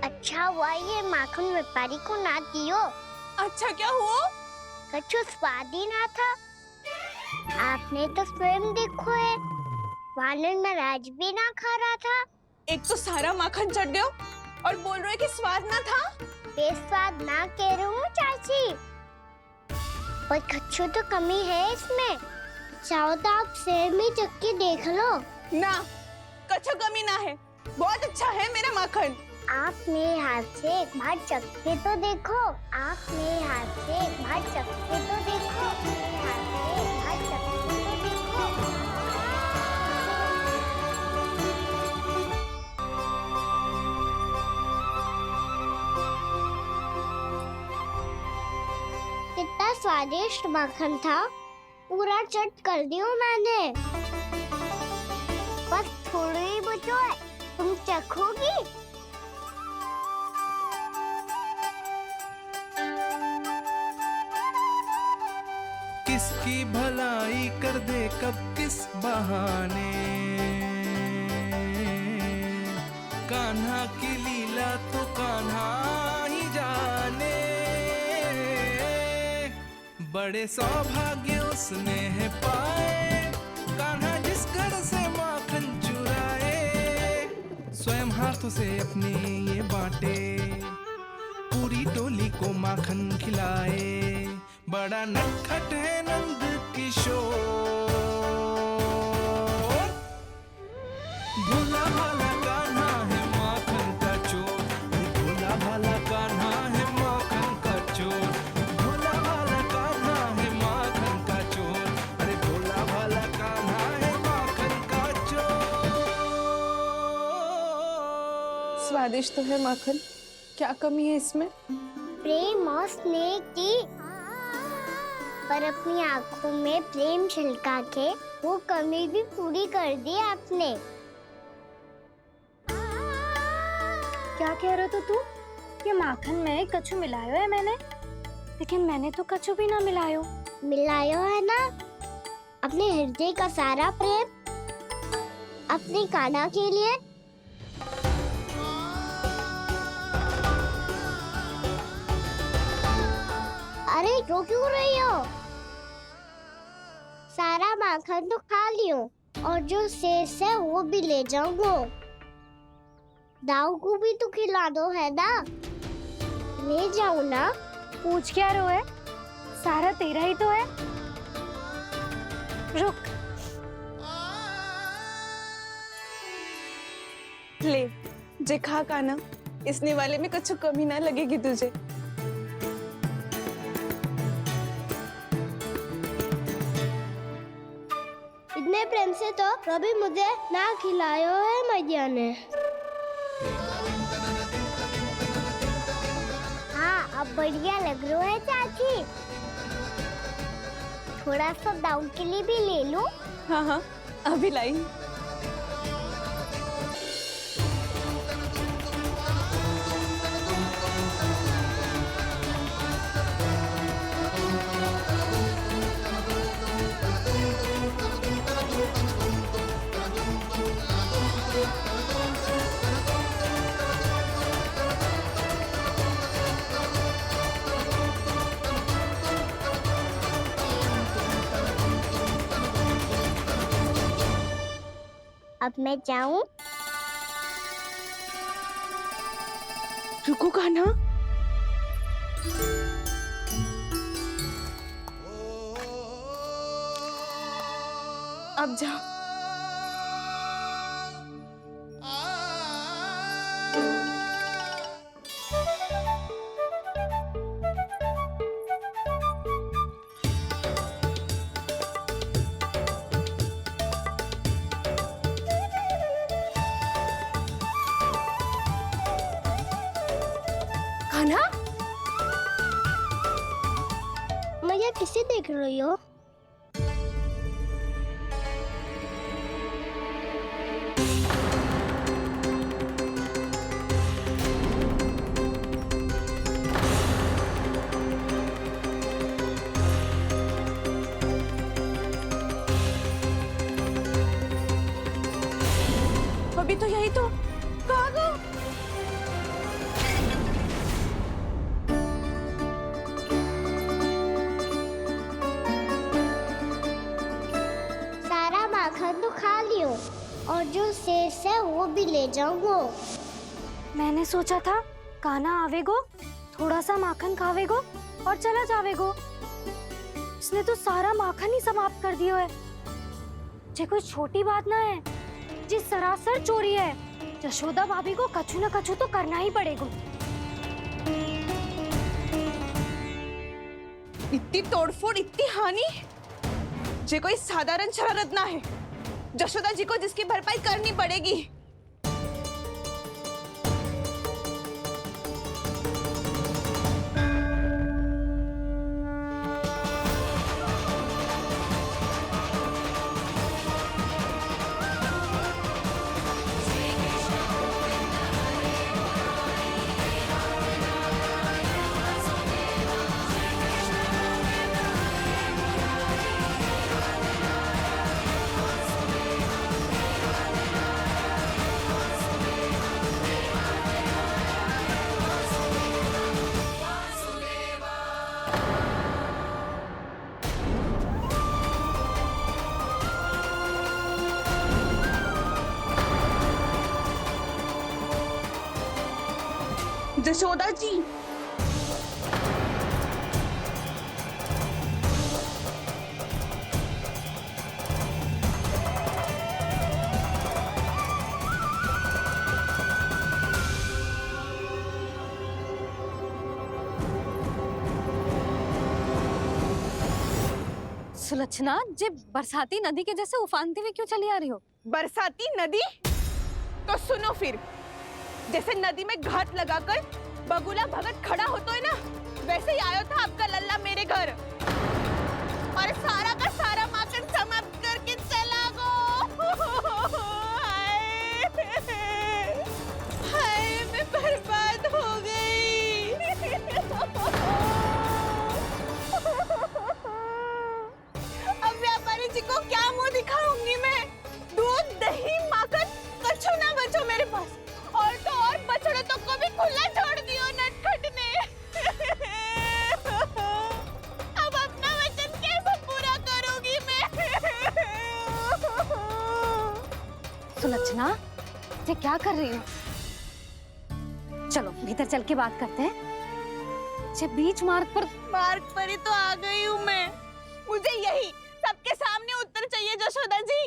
अच्छा हुआ ये माखन व्यापारी को ना दियो। अच्छा क्या हुआ? कछु स्वाद ही ना था। आपने तो स्वयं देखो है, वानर महाराज भी ना खा रहा था। एक तो सारा माखन चढ़ गयो और बोल रहे कि स्वाद ना था। बेस्वाद ना कह रही हूँ चाची, पर कछु तो कमी है इसमें। चाहो तो आप सेब में चख के देख लो। ना, कछु कमी ना है, बहुत अच्छा है मेरा माखन। आप मेरे हाथ से एक बार चख के तो देखो। आप मेरे हाथ से एक बार चख के तो देखो। मेरे हाथ से एक बार चख के तो देखो। कितना स्वादिष्ट माखन था, पूरा चट कर दिया मैंने। बस थोड़ी ही बचो है, तुम चखोगी? किसकी भलाई कर दे कब किस बहाने, कान्हा की लीला तो कान्हा ही जाने। बड़े सौभाग्य उसने है पाए, कान्हा जिस घर से माखन चुराए। स्वयं हाथों से अपने ये बांटे, पूरी टोली को माखन खिलाए। बड़ा नटखट है नंद किशोर, भोला भाला कान्हा है माखन का चोर। भोला भाला कान्हा है माखन का चोर। भोला भाला कान्हा है माखन का चोर। अरे भोला भाला कान्हा है माखन का चोर। स्वादिष्ट तो है माखन, क्या कमी है इसमें? प्रेम और स्नेह की, पर अपनी आंखों में प्रेम छलका के वो कमी भी पूरी कर दी आपने। क्या कह रहे हो तू? ये माखन में कछु मिलायो है मैंने, लेकिन मैंने तो कछु भी ना मिलायो। मिलायो है ना अपने हृदय का सारा प्रेम अपनी कान्हा के लिए। अरे रो क्यों रही हो? सारा माखन तो खा लियो और जो शेष है वो भी ले जाऊंगा। दाऊ को भी तो खिला दो है ना, ले जाओ ना। पूछ क्या रो है, सारा तेरा ही तो है। रुक, ले जे खा कान्हा, इसने वाले में कुछ कमी ना लगेगी तुझे। इतने प्रेम से तो कभी मुझे ना खिलायो है मैया ने। हाँ, अब बढ़िया लग रहा है चाची। थोड़ा सा दाऊ के लिए भी ले लो। हाँ हाँ, अभी लाई। अब मैं जाऊं? रुको कान्हा, अब जा। कान्हा, मैया किसे देख रही हो? अभी तो यही तो कहाँ गो? सारा माखन तो खा लियो और जो शेष है वो भी ले जाऊंगो। मैंने सोचा था कान्हा आवेगो, थोड़ा सा माखन खावेगो और चला जावेगो। इसने तो सारा माखन ही समाप्त कर दियो है। ये कोई छोटी बात ना है, जी सरासर चोरी है। यशोदा भाभी को कछु न कछु तो करना ही पड़ेगा। इतनी तोड़फोड़, इतनी हानि, ये कोई साधारण शरारत ना है। यशोदा जी को जिसकी भरपाई करनी पड़ेगी। यशोदा जी, सुलक्षणा, जे बरसाती नदी के जैसे उफानते हुए क्यों चली आ रही हो? बरसाती नदी? तो सुनो फिर, जैसे नदी में घाट लगाकर बगुला भगत खड़ा होता है ना, वैसे ही आया था आपका लल्ला मेरे घर और सारा का सारा माखन समाप्त करके चला गो। हाय, मैं बर्बाद हो गई। अब व्यापारी जी को क्या मुंह दिखाऊंगी मैं? दूध, दही, माखन कछु ना बचो मेरे पास। और तो और बछड़े तो को भी खुला छोड़ दियो नटखट ने। अब अपना वचन कैसे पूरा करूंगी मैं? सुलक्षणा, ये क्या कर रही हो? चलो भीतर चल के बात करते हैं। ये बीच मार्ग पर ही तो आ गई हूँ मैं। मुझे यही सबके सामने उत्तर चाहिए यशोदा जी।